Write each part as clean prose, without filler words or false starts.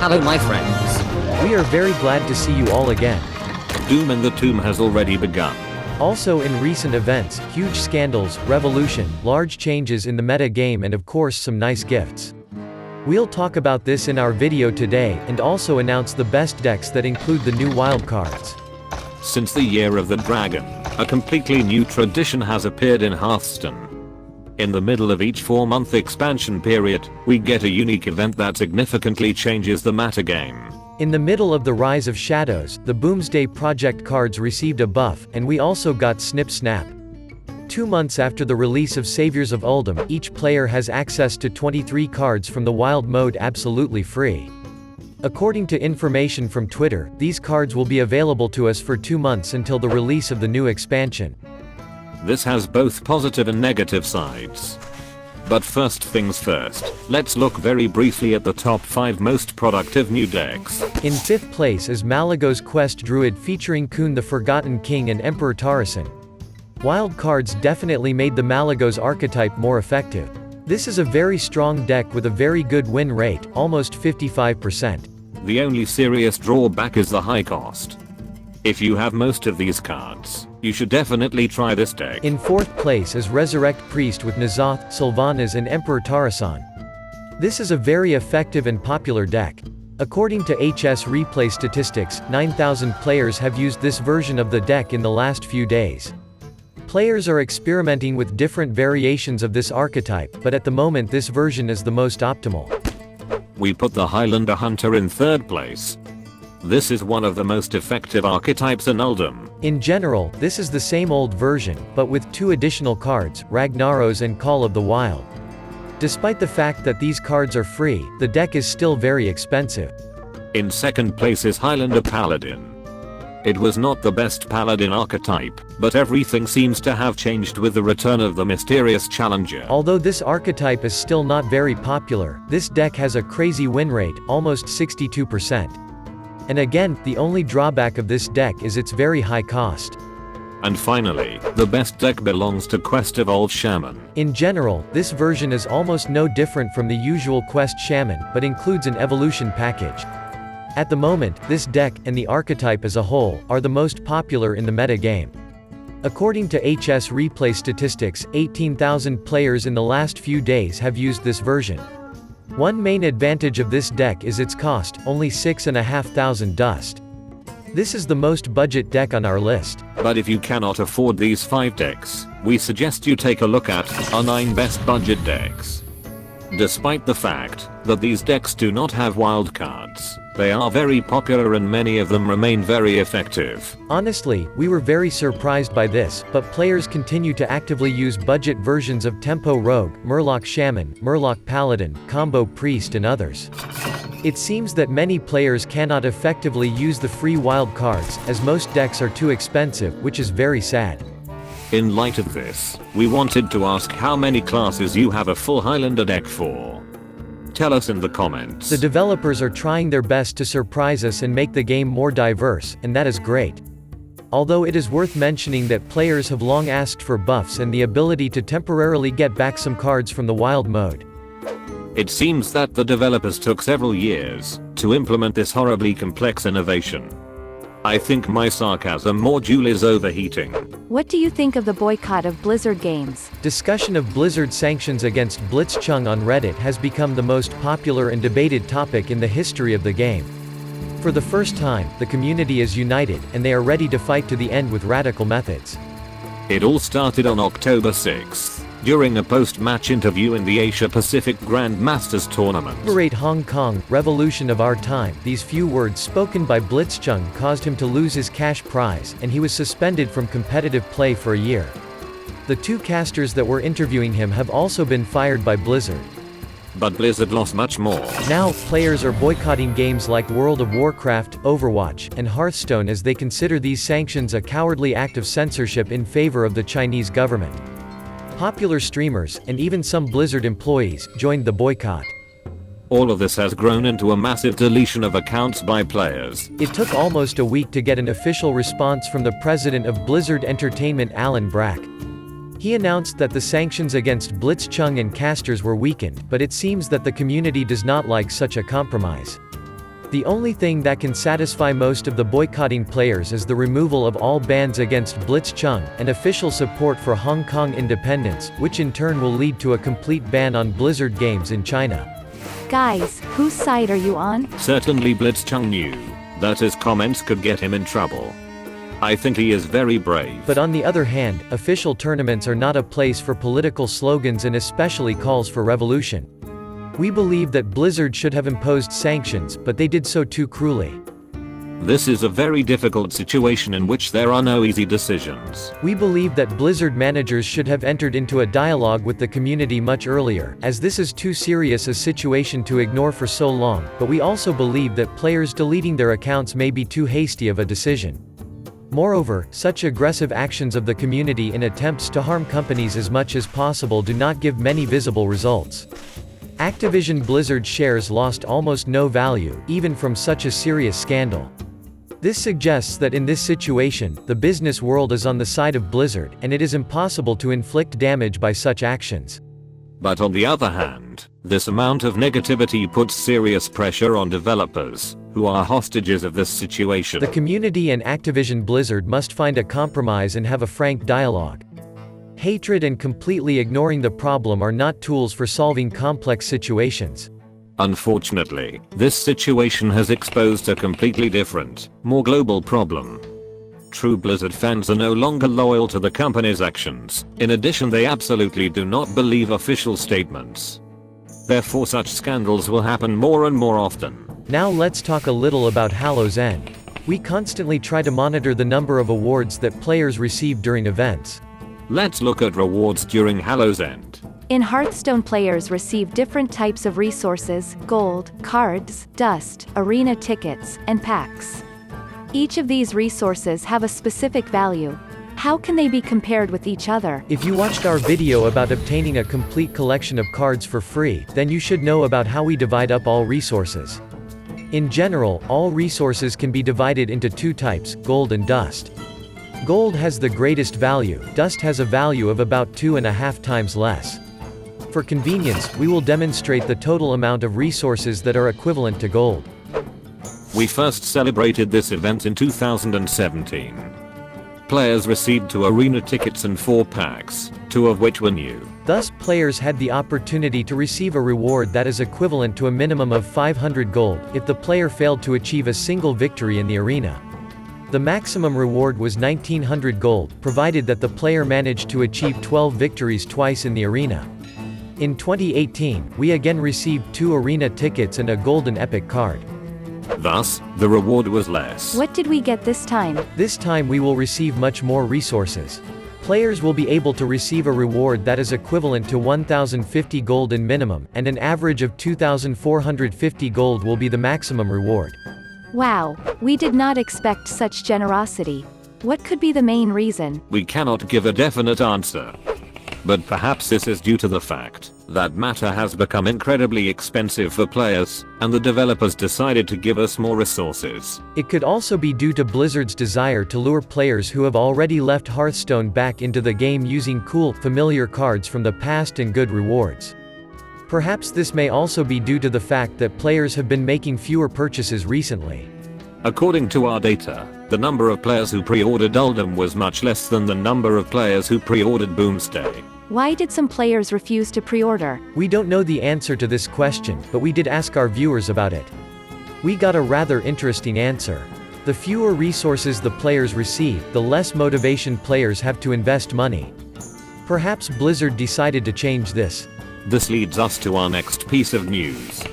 Hello my friends. We are very glad to see you all again. Doom in the Tomb has already begun. Also in recent events, huge scandals, revolution, large changes in the meta game and of course some nice gifts. We'll talk about this in our video today, and also announce the best decks that include the new wildcards. Since the Year of the Dragon, a completely new tradition has appeared in Hearthstone. In the middle of each 4-month expansion period, we get a unique event that significantly changes the metagame. In the middle of the Rise of Shadows, the Boomsday Project cards received a buff, and we also got Snip Snap. 2 months after the release of Saviors of Uldum, each player has access to 23 cards from the Wild mode absolutely free. According to information from Twitter, these cards will be available to us for 2 months until the release of the new expansion. This has both positive and negative sides. But first things first, let's look very briefly at the top 5 most productive new decks. In 5th place is Malygos Quest Druid featuring Khun the Forgotten King and Emperor Tarasan. Wildcards definitely made the Malygos archetype more effective. This is a very strong deck with a very good win rate, almost 55%. The only serious drawback is the high cost. If you have most of these cards, you should definitely try this deck. In 4th place is Resurrect Priest with N'Zoth, Sylvanas and Emperor Tarasan. This is a very effective and popular deck. According to HS replay statistics, 9,000 players have used this version of the deck in the last few days. Players are experimenting with different variations of this archetype, but at the moment this version is the most optimal. We put the Highlander Hunter in 3rd place. This is one of the most effective archetypes in Uldum. In general, this is the same old version, but with 2 additional cards, Ragnaros and Call of the Wild. Despite the fact that these cards are free, the deck is still very expensive. In 2nd place is Highlander Paladin. It was not the best Paladin archetype, but everything seems to have changed with the return of the mysterious challenger. Although this archetype is still not very popular, this deck has a crazy win rate, almost 62%. And again, the only drawback of this deck is its very high cost. And finally, the best deck belongs to Quest Evolved Shaman. In general, this version is almost no different from the usual Quest Shaman, but includes an evolution package. At the moment, this deck, and the archetype as a whole, are the most popular in the meta game. According to HS replay statistics, 18,000 players in the last few days have used this version. One main advantage of this deck is its cost, only 6,500 dust. This is the most budget deck on our list. But if you cannot afford these 5 decks, we suggest you take a look at our 9 best budget decks. Despite the fact that these decks do not have wildcards, they are very popular and many of them remain very effective. Honestly, we were very surprised by this, but players continue to actively use budget versions of Tempo Rogue, Murloc Shaman, Murloc Paladin, Combo Priest and others. It seems that many players cannot effectively use the free wildcards, as most decks are too expensive, which is very sad. In light of this, we wanted to ask how many classes you have a full Highlander deck for. Tell us in the comments. The developers are trying their best to surprise us and make the game more diverse, and that is great. Although it is worth mentioning that players have long asked for buffs and the ability to temporarily get back some cards from the Wild mode. It seems that the developers took several years to implement this horribly complex innovation. I think my sarcasm module is overheating. What do you think of the boycott of Blizzard games? Discussion of Blizzard sanctions against Blitzchung on Reddit has become the most popular and debated topic in the history of the game. For the first time, the community is united, and they are ready to fight to the end with radical methods. It all started on October 6th, during a post-match interview in the Asia Pacific Grand Masters Tournament. Liberate Hong Kong, revolution of our time. These few words spoken by Blitzchung caused him to lose his cash prize, and he was suspended from competitive play for a year. The 2 casters that were interviewing him have also been fired by Blizzard. But Blizzard lost much more. Now, players are boycotting games like World of Warcraft, Overwatch, and Hearthstone as they consider these sanctions a cowardly act of censorship in favor of the Chinese government. Popular streamers, and even some Blizzard employees, joined the boycott. All of this has grown into a massive deletion of accounts by players. It took almost a week to get an official response from the president of Blizzard Entertainment, Alan Brack. He announced that the sanctions against Blitzchung and casters were weakened, but it seems that the community does not like such a compromise. The only thing that can satisfy most of the boycotting players is the removal of all bans against Blitzchung, and official support for Hong Kong independence, which in turn will lead to a complete ban on Blizzard games in China. Guys, whose side are you on? Certainly Blitzchung knew that his comments could get him in trouble. I think he is very brave. But on the other hand, official tournaments are not a place for political slogans and especially calls for revolution. We believe that Blizzard should have imposed sanctions, but they did so too cruelly. This is a very difficult situation in which there are no easy decisions. We believe that Blizzard managers should have entered into a dialogue with the community much earlier, as this is too serious a situation to ignore for so long, but we also believe that players deleting their accounts may be too hasty of a decision. Moreover, such aggressive actions of the community in attempts to harm companies as much as possible do not give many visible results. Activision Blizzard shares lost almost no value, even from such a serious scandal. This suggests that in this situation, the business world is on the side of Blizzard, and it is impossible to inflict damage by such actions. But on the other hand, this amount of negativity puts serious pressure on developers, who are hostages of this situation. The community and Activision Blizzard must find a compromise and have a frank dialogue. Hatred and completely ignoring the problem are not tools for solving complex situations. Unfortunately, this situation has exposed a completely different, more global problem. True Blizzard fans are no longer loyal to the company's actions. In addition, they absolutely do not believe official statements. Therefore, such scandals will happen more and more often. Now let's talk a little about Hallow's End. We constantly try to monitor the number of awards that players receive during events. Let's look at rewards during Hallow's End. In Hearthstone, players receive different types of resources: gold, cards, dust, arena tickets, and packs. Each of these resources have a specific value. How can they be compared with each other? If you watched our video about obtaining a complete collection of cards for free, then you should know about how we divide up all resources. In general, all resources can be divided into two types, gold and dust. Gold has the greatest value, dust has a value of about 2.5 times less. For convenience, we will demonstrate the total amount of resources that are equivalent to gold. We first celebrated this event in 2017. Players received 2 arena tickets and 4 packs, 2 of which were new. Thus, players had the opportunity to receive a reward that is equivalent to a minimum of 500 gold, if the player failed to achieve a single victory in the arena. The maximum reward was 1900 gold, provided that the player managed to achieve 12 victories twice in the arena. In 2018, we again received 2 arena tickets and a golden epic card. Thus, the reward was less. What did we get this time? This time we will receive much more resources. Players will be able to receive a reward that is equivalent to 1050 gold in minimum, and an average of 2450 gold will be the maximum reward. Wow, we did not expect such generosity. What could be the main reason? We cannot give a definite answer. But perhaps this is due to the fact that matter has become incredibly expensive for players, and the developers decided to give us more resources. It could also be due to Blizzard's desire to lure players who have already left Hearthstone back into the game using cool, familiar cards from the past and good rewards. Perhaps this may also be due to the fact that players have been making fewer purchases recently. According to our data, the number of players who pre-ordered Uldum was much less than the number of players who pre-ordered Boomstay. Why did some players refuse to pre-order? We don't know the answer to this question, but we did ask our viewers about it. We got a rather interesting answer. The fewer resources the players receive, the less motivation players have to invest money. Perhaps Blizzard decided to change this. This leads us to our next piece of news.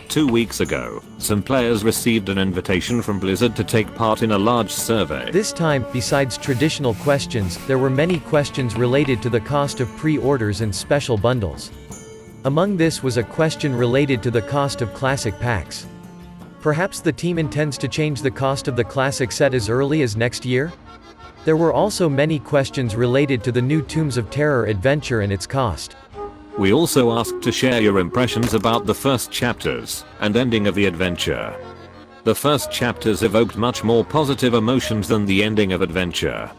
2 weeks ago, some players received an invitation from Blizzard to take part in a large survey. This time, besides traditional questions, there were many questions related to the cost of pre-orders and special bundles. Among this was a question related to the cost of classic packs. Perhaps the team intends to change the cost of the classic set as early as next year? There were also many questions related to the new Tombs of Terror adventure and its cost. We also asked to share your impressions about the first chapters and ending of the adventure. The first chapters evoked much more positive emotions than the ending of adventure.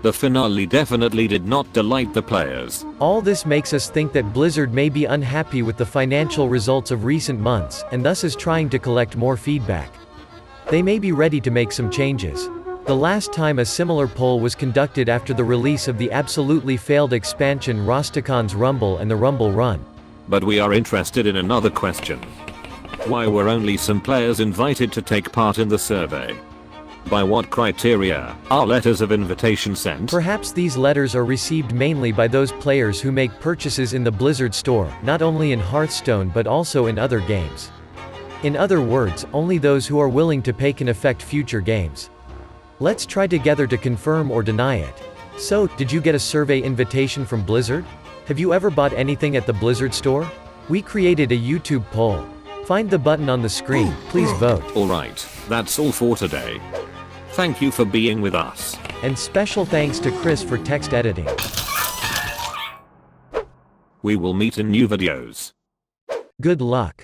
The finale definitely did not delight the players. All this makes us think that Blizzard may be unhappy with the financial results of recent months, and thus is trying to collect more feedback. They may be ready to make some changes. The last time a similar poll was conducted after the release of the absolutely failed expansion Rostakon's Rumble and the Rumble Run. But we are interested in another question. Why were only some players invited to take part in the survey? By what criteria are letters of invitation sent? Perhaps these letters are received mainly by those players who make purchases in the Blizzard store, not only in Hearthstone but also in other games. In other words, only those who are willing to pay can affect future games. Let's try together to confirm or deny it. So, did you get a survey invitation from Blizzard? Have you ever bought anything at the Blizzard store? We created a YouTube poll. Find the button on the screen, please vote. Alright, that's all for today. Thank you for being with us. And special thanks to Chris for text editing. We will meet in new videos. Good luck.